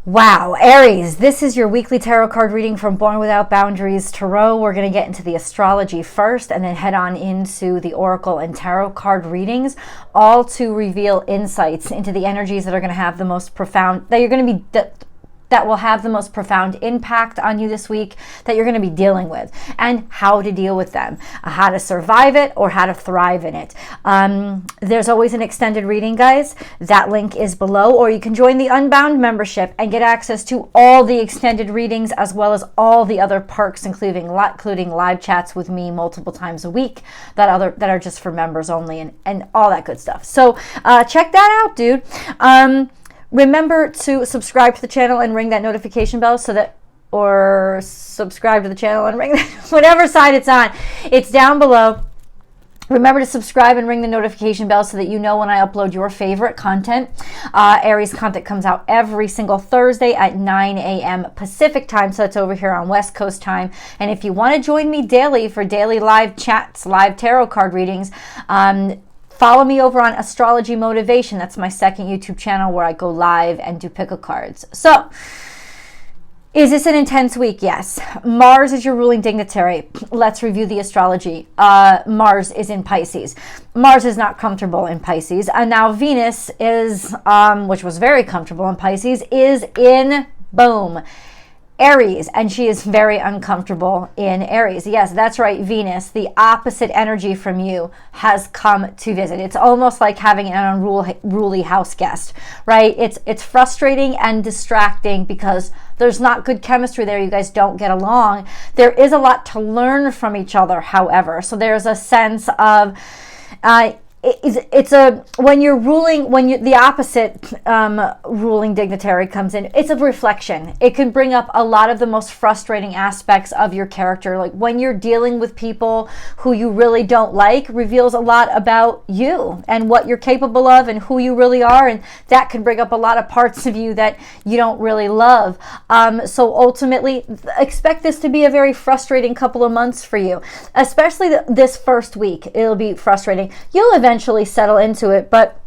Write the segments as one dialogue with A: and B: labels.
A: Wow, Aries, this is your weekly tarot card reading from Born Without Boundaries Tarot. We're going to get into the astrology first and then head on into the oracle and tarot card readings, all to reveal insights into the energies that are going to have the most profound, that will have the most profound impact on you this week, that you're going to be dealing with, and how to deal with them, how to survive it or how to thrive in it. There's always an extended reading, guys. That link is below, or you can join the Unbound membership and get access to all the extended readings as well as all the other perks, including live chats with me multiple times a week that are just for members only, and all that good stuff. So check that out, dude. Remember to subscribe to the channel and ring that notification bell or subscribe to the channel and ring that, whatever side it's on. It's down below. Remember to subscribe and ring the notification bell so that you know when I upload your favorite content. Aries content comes out every single Thursday at 9 a.m. Pacific time, so it's over here on West Coast time. And if you want to join me daily for daily live chats, live tarot card readings, follow me over on Astrology Motivation. That's my second YouTube channel where I go live and do pick-a cards. So, is this an intense week? Yes. Mars is your ruling dignitary. Let's review the astrology. Mars is in Pisces. Mars is not comfortable in Pisces. And now Venus is, which was very comfortable in Pisces, is in, boom, Aries, and she is very uncomfortable in Aries. Yes, that's right, Venus, the opposite energy from you, has come to visit. It's almost like having an unruly house guest, right? It's frustrating and distracting because there's not good chemistry there. You guys don't get along. There is a lot to learn from each other, however. So there's a sense of the opposite ruling dignitary comes in, it's a reflection. It can bring up a lot of the most frustrating aspects of your character. Like when you're dealing with people who you really don't like, reveals a lot about you and what you're capable of and who you really are, and that can bring up a lot of parts of you that you don't really love. So ultimately, expect this to be a very frustrating couple of months for you, especially this first week. It'll be frustrating. You'll eventually settle into it, but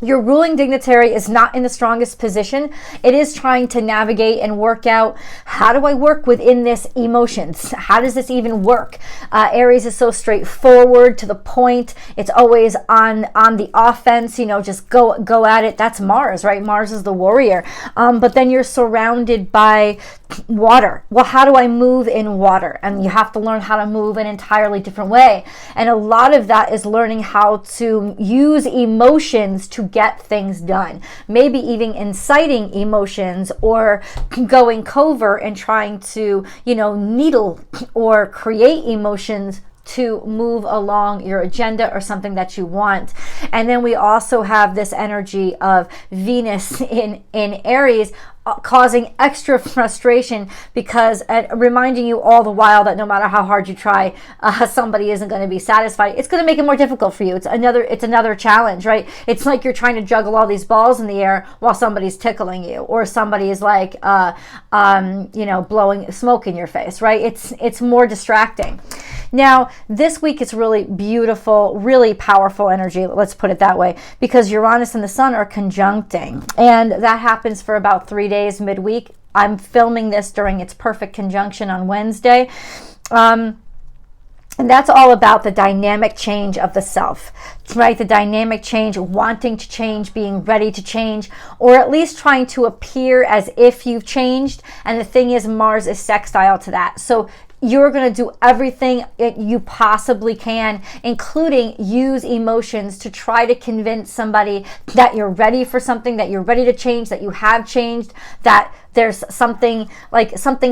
A: your ruling dignitary is not in the strongest position. It is trying to navigate and work out, how do I work within this emotions? How does this even work? Aries is so straightforward, to the point. It's always on the offense, just go at it. That's Mars, right? Mars is the warrior. But then you're surrounded by water. Well, how do I move in water? And you have to learn how to move an entirely different way. And a lot of that is learning how to use emotions to get things done. Maybe even inciting emotions or going covert and trying to, needle or create emotions to move along your agenda or something that you want. And then we also have this energy of Venus in Aries, causing extra frustration because reminding you all the while that no matter how hard you try, somebody isn't going to be satisfied. It's going to make it more difficult for you. It's another challenge, right? It's like you're trying to juggle all these balls in the air while somebody's tickling you, or somebody is like, blowing smoke in your face, right? It's more distracting. Now, this week it's really beautiful, really powerful energy, let's put it that way, because Uranus and the Sun are conjuncting, and that happens for about 3 days midweek. I'm filming this during its perfect conjunction on Wednesday. And that's all about the dynamic change of the self, right? The dynamic change, wanting to change, being ready to change, or at least trying to appear as if you've changed. And the thing is, Mars is sextile to that. So you're going to do everything you possibly can, including use emotions to try to convince somebody that you're ready for something, that you're ready to change, that you have changed, that there's something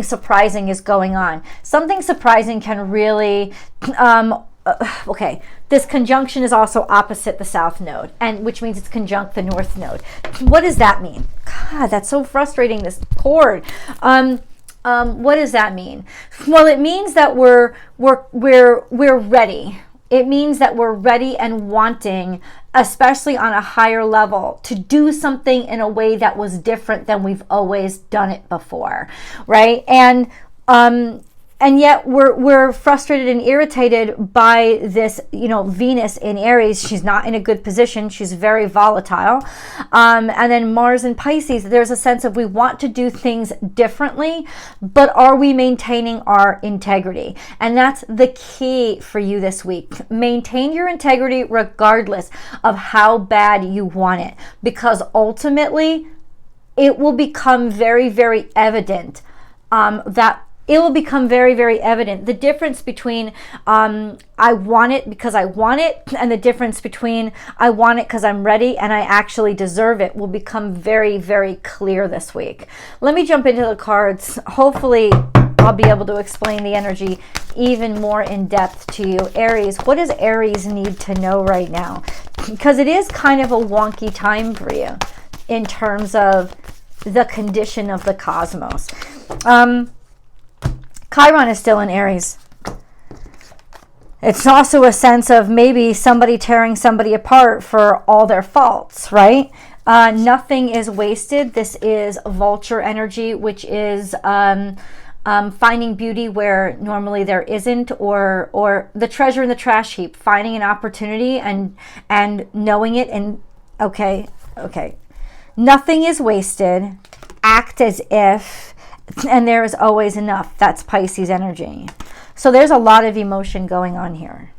A: surprising is going on. Something surprising can really, okay, this conjunction is also opposite the South Node, and which means it's conjunct the North Node. What does that mean? God, that's so frustrating, this chord. What does that mean? Well, it means that we're ready. It means that we're ready and wanting, especially on a higher level, to do something in a way that was different than we've always done it before, right? And and yet we're frustrated and irritated by this, you know, Venus in Aries. She's not in a good position. She's very volatile. And then Mars in Pisces, there's a sense of we want to do things differently, but are we maintaining our integrity? And that's the key for you this week. Maintain your integrity regardless of how bad you want it, because ultimately it will become very, very evident the difference between I want it because I want it, and the difference between I want it because I'm ready and I actually deserve it will become very, very clear this week. Let me jump into the cards. Hopefully I'll be able to explain the energy even more in depth to you. Aries, what does Aries need to know right now? Because it is kind of a wonky time for you in terms of the condition of the cosmos. Chiron is still in Aries. It's also a sense of maybe somebody tearing somebody apart for all their faults, right? Nothing is wasted. This is vulture energy, which is finding beauty where normally there isn't, or the treasure in the trash heap, finding an opportunity and knowing it. And okay. Nothing is wasted. Act as if, and there is always enough. That's Pisces energy. So there's a lot of emotion going on here,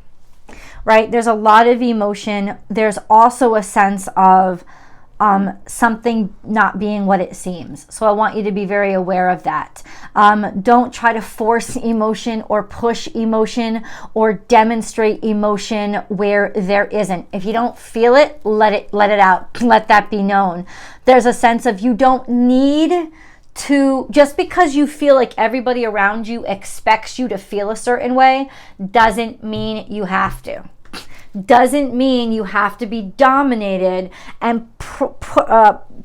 A: right? There's a lot of emotion. There's also a sense of something not being what it seems. So I want you to be very aware of that. Don't try to force emotion or push emotion or demonstrate emotion where there isn't. If you don't feel it, let it out. Let that be known. There's a sense of you don't need to, just because you feel like everybody around you expects you to feel a certain way, doesn't mean you have to. Doesn't mean you have to be dominated and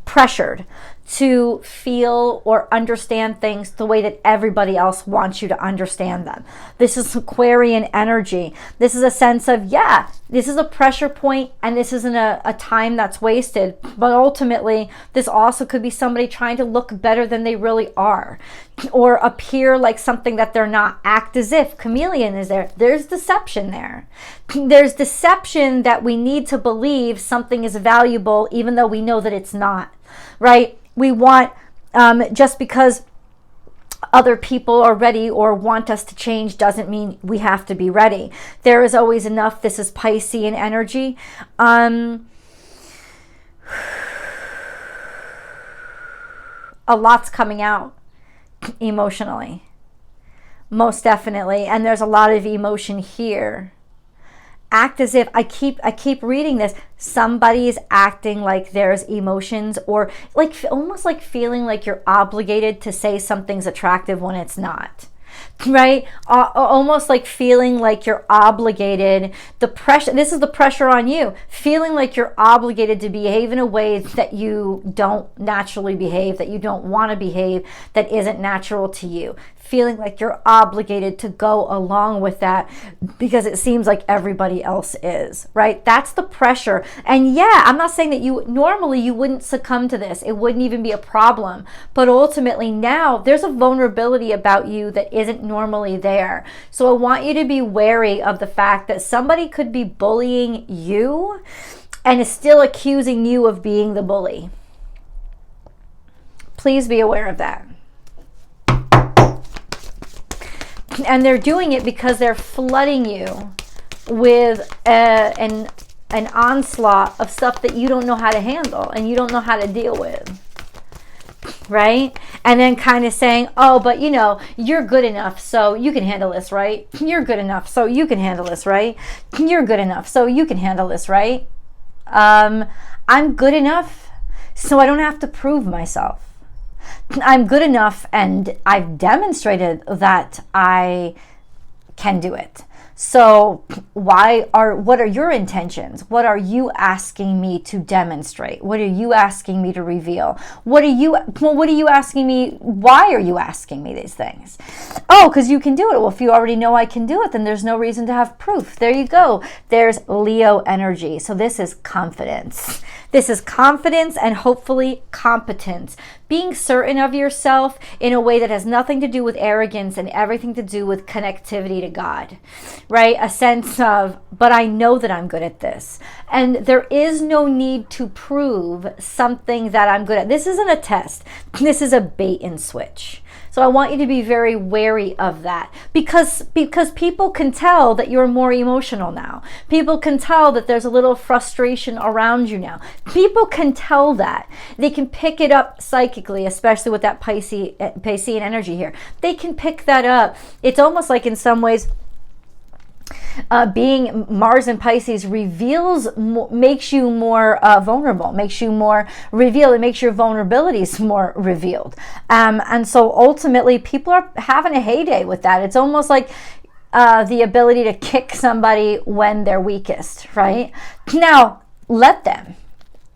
A: pressured to feel or understand things the way that everybody else wants you to understand them. This is Aquarian energy. This is a sense of, yeah, this is a pressure point and this isn't a time that's wasted. But ultimately, this also could be somebody trying to look better than they really are, or appear like something that they're not. Act as if. Chameleon is there. There's deception there. There's deception that we need to believe something is valuable even though we know that it's not, right? We want, just because other people are ready or want us to change doesn't mean we have to be ready. There is always enough. This is Piscean energy. A lot's coming out emotionally, most definitely, and there's a lot of emotion here. Act as if, I keep reading this, somebody's acting like there's emotions, or like almost like feeling like you're obligated to say something's attractive when it's not, right? Almost like feeling like you're obligated. The pressure, this is the pressure on you, feeling like you're obligated to behave in a way that you don't naturally behave, that you don't want to behave, that isn't natural to you. Feeling like you're obligated to go along with that because it seems like everybody else is, right? That's the pressure. And yeah, I'm not saying that you wouldn't succumb to this. It wouldn't even be a problem. But ultimately now there's a vulnerability about you that isn't normally there. So I want you to be wary of the fact that somebody could be bullying you and is still accusing you of being the bully. Please be aware of that. And they're doing it because they're flooding you with an onslaught of stuff that you don't know how to handle and you don't know how to deal with, right? And then kind of saying, oh, but you know, you're good enough, so you can handle this, right? You're good enough, so you can handle this, right? You're good enough, so you can handle this, right? I'm good enough, so I don't have to prove myself. I'm good enough and I've demonstrated that I can do it. So what are your intentions? What are you asking me to demonstrate? What are you asking me to reveal? What are you asking me? Why are you asking me these things? Oh, because you can do it. Well, if you already know I can do it, then there's no reason to have proof. There you go. There's Leo energy. So this is confidence. This is confidence and hopefully competence. being certain of yourself in a way that has nothing to do with arrogance and everything to do with connectivity to God, right? A sense of, but I know that I'm good at this. And there is no need to prove something that I'm good at. This isn't a test. This is a bait and switch. So I want you to be very wary of that, because people can tell that you're more emotional now. People can tell that there's a little frustration around you now. People can tell that. They can pick it up psychically, especially with that Piscean energy here. They can pick that up. It's almost like in some ways, being Mars and Pisces makes you more vulnerable, makes you more revealed. It makes your vulnerabilities more revealed. And so ultimately people are having a heyday with that. It's almost like the ability to kick somebody when they're weakest, right? Now, let them.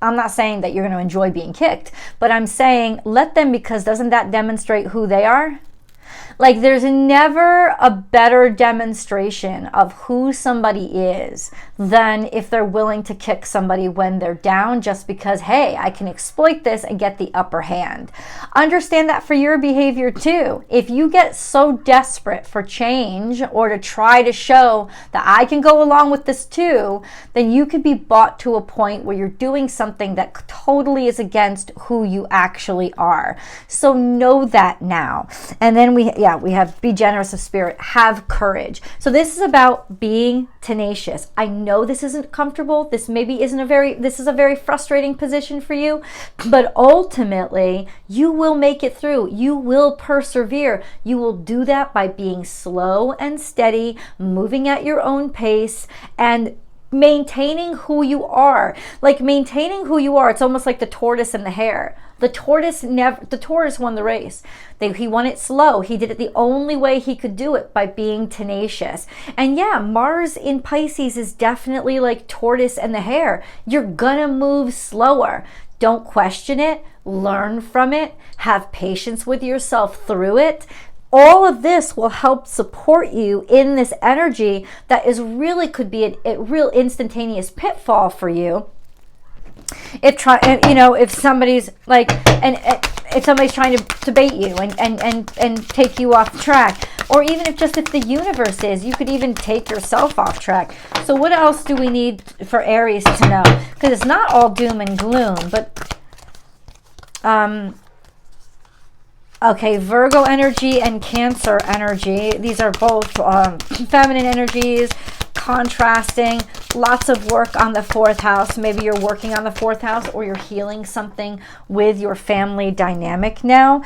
A: I'm not saying that you're going to enjoy being kicked, but I'm saying let them, because doesn't that demonstrate who they are? Like, there's never a better demonstration of who somebody is than if they're willing to kick somebody when they're down, just because, hey, I can exploit this and get the upper hand. Understand that for your behavior too. If you get so desperate for change or to try to show that I can go along with this too, then you could be brought to a point where you're doing something that totally is against who you actually are. So know that now. And then we have be generous of spirit, have courage. So this is about being tenacious. I know this isn't comfortable. This is a very frustrating position for you, but ultimately you will make it through. You will persevere. You will do that by being slow and steady, moving at your own pace, and maintaining who you are. Like, maintaining who you are, it's almost like the tortoise and the hare. The tortoise won the race. He won it slow. He did it the only way he could do it, by being tenacious. And yeah, Mars in Pisces is definitely like tortoise and the hare. You're gonna move slower. Don't question it. Learn from it. Have patience with yourself through it. All of this will help support you in this energy that could be a real instantaneous pitfall for you. If somebody's like, if somebody's trying to bait you and take you off track, or even if the universe is, you could even take yourself off track. So what else do we need for Aries to know? Because it's not all doom and gloom, but okay, Virgo energy and Cancer energy. These are both feminine energies, contrasting. Lots of work on the 4th house. Maybe you're working on the 4th house, or you're healing something with your family dynamic now.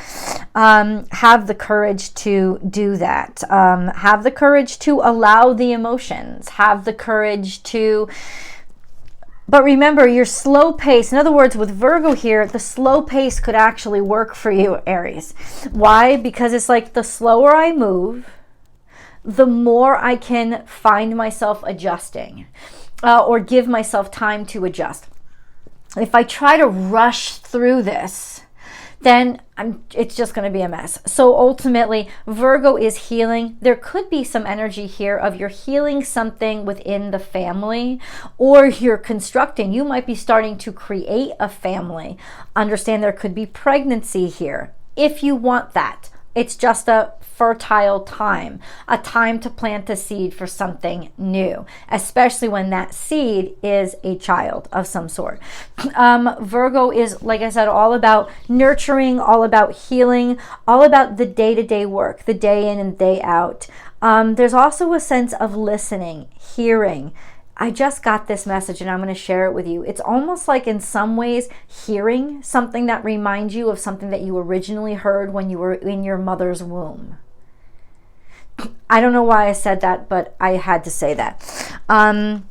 A: Have the courage to do that. Have the courage to allow the emotions. Have the courage to... But remember, your slow pace, in other words, with Virgo here, the slow pace could actually work for you, Aries. Why? Because it's like, the slower I move, the more I can find myself adjusting, or give myself time to adjust. If I try to rush through this, then it's just going to be a mess. So ultimately, Virgo is healing. There could be some energy here of you're healing something within the family, or you're constructing. You might be starting to create a family. Understand there could be pregnancy here if you want that. It's just a fertile time, a time to plant a seed for something new, especially when that seed is a child of some sort. Virgo is, like I said, all about nurturing, all about healing, all about the day-to-day work, the day in and day out. There's also a sense of listening, hearing. I just got this message and I'm going to share it with you. It's almost like, in some ways, hearing something that reminds you of something that you originally heard when you were in your mother's womb. I don't know why I said that, but I had to say that. But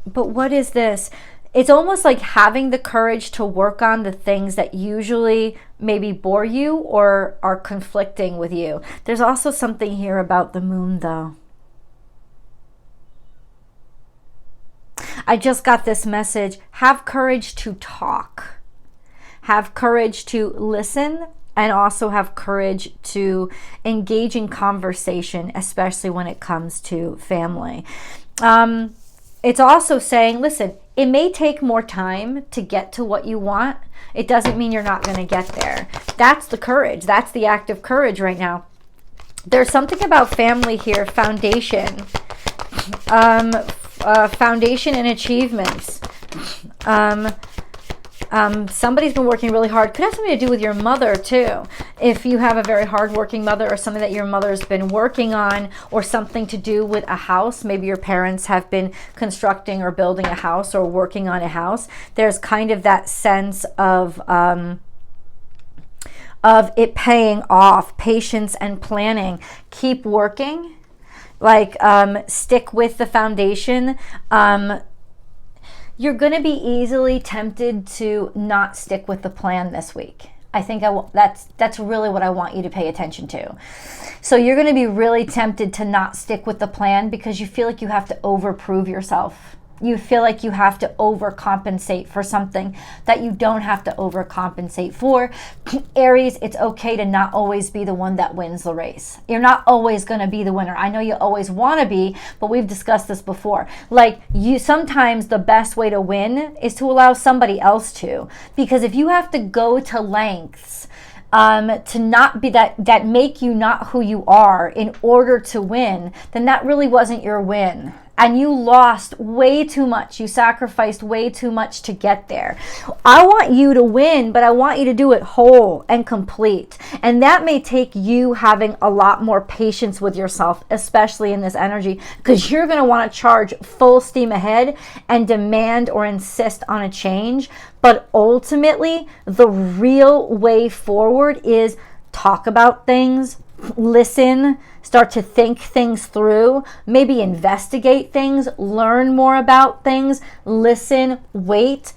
A: what is this? It's almost like having the courage to work on the things that usually maybe bore you or are conflicting with you. There's also something here about the moon, though. I just got this message. Have courage to talk. Have courage to listen, and also have courage to engage in conversation, especially when it comes to family. It's also saying, listen, it may take more time to get to what you want. It doesn't mean you're not going to get there. That's the courage. That's the act of courage right now. There's something about family here, foundation, foundation and achievements. Somebody's been working really hard. Could have something to do with your mother too. If you have a very hardworking mother, or something that your mother's been working on, or something to do with a house. Maybe your parents have been constructing or building a house or working on a house. There's kind of that sense of it paying off, patience and planning. Keep working, like stick with the foundation. You're going to be easily tempted to not stick with the plan this week. I think that's really what I want you to pay attention to. So you're going to be really tempted to not stick with the plan because you feel like you have to overprove yourself. You feel like you have to overcompensate for something that you don't have to overcompensate for. Aries, it's okay to not always be the one that wins the race. You're not always going to be the winner. I know you always want to be, but we've discussed this before. Like, sometimes the best way to win is to allow somebody else to. Because if you have to go to lengths to not be that make you not who you are in order to win, then that really wasn't your win. And you lost way too much. You sacrificed way too much to get there. I want you to win, but I want you to do it whole and complete. And that may take you having a lot more patience with yourself, especially in this energy, because you're going to want to charge full steam ahead and demand or insist on a change. But ultimately, the real way forward is talk about things, listen, start to think things through, maybe investigate things, learn more about things, listen, wait.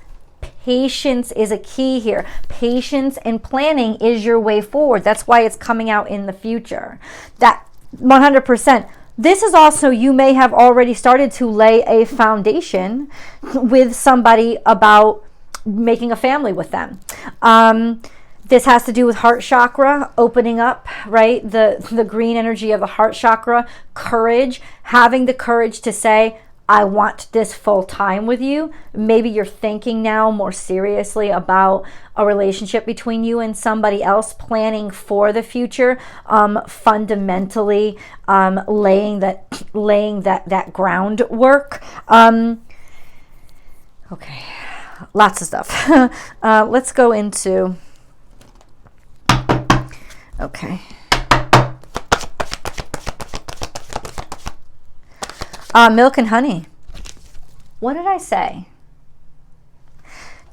A: Patience is a key here. Patience and planning is your way forward. That's why it's coming out in the future. That 100%. This is also, you may have already started to lay a foundation with somebody about making a family with them. This has to do with heart chakra, opening up, right? The green energy of the heart chakra, courage, having the courage to say, I want this full time with you. Maybe you're thinking now more seriously about a relationship between you and somebody else, planning for the future, fundamentally laying that groundwork. Okay, lots of stuff. Let's go into... Okay. Milk and honey. What did I say?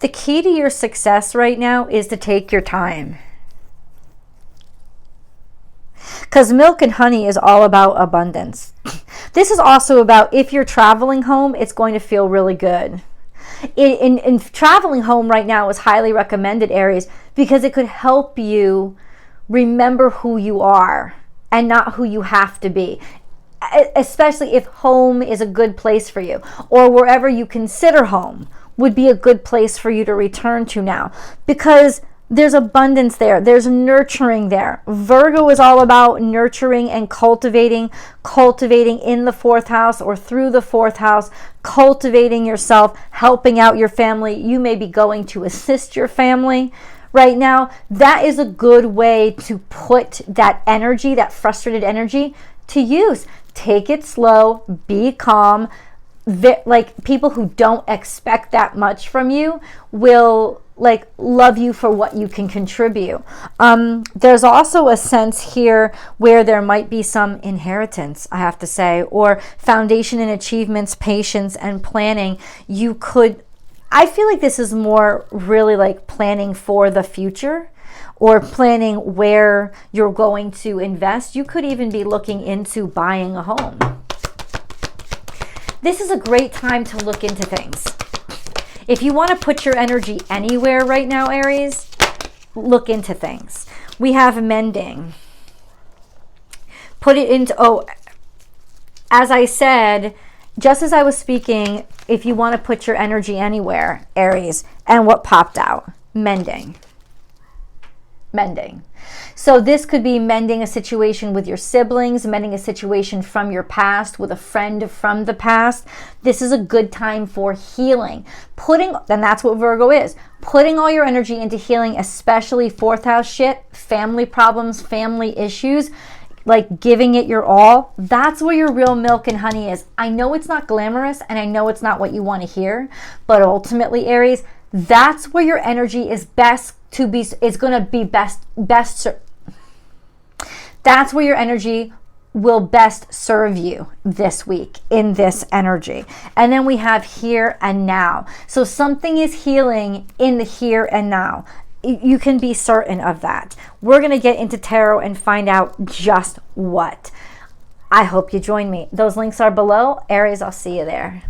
A: The key to your success right now is to take your time. Because milk and honey is all about abundance. This is also about, if you're traveling home, it's going to feel really good. In traveling home right now is highly recommended, Aries, because it could help you remember who you are and not who you have to be, especially if home is a good place for you, or wherever you consider home would be a good place for you to return to now, because there's abundance there, there's nurturing there. Virgo is all about nurturing and cultivating in the fourth house or through the fourth house, cultivating yourself, helping out your family. You may be going to assist your family right now. That is a good way to put that energy, that frustrated energy, to use. Take it slow, be calm. Like, people who don't expect that much from you will love you for what you can contribute. There's also a sense here where there might be some inheritance, I have to say, or foundation and achievements, patience and planning. I feel like this is more really like planning for the future, or planning where you're going to invest. You could even be looking into buying a home. This is a great time to look into things. If you want to put your energy anywhere right now, Aries, look into things. We have mending. Put it into, as I said, just as I was speaking, if you want to put your energy anywhere, Aries, and what popped out? Mending. mending. So this could be mending a situation with your siblings, mending a situation from your past with a friend from the past. This is a good time for healing. And that's what Virgo is. Putting all your energy into healing, especially fourth house shit, family problems, family issues, like giving it your all. That's where your real milk and honey is. I know it's not glamorous and I know it's not what you want to hear, but ultimately, Aries, that's where your energy is best to be, is going to be best. That's where your energy will best serve you this week, in this energy. And then we have here and now. So something is healing in the here and now. You can be certain of that. We're going to get into tarot and find out just what. I hope you join me. Those links are below. Aries, I'll see you there.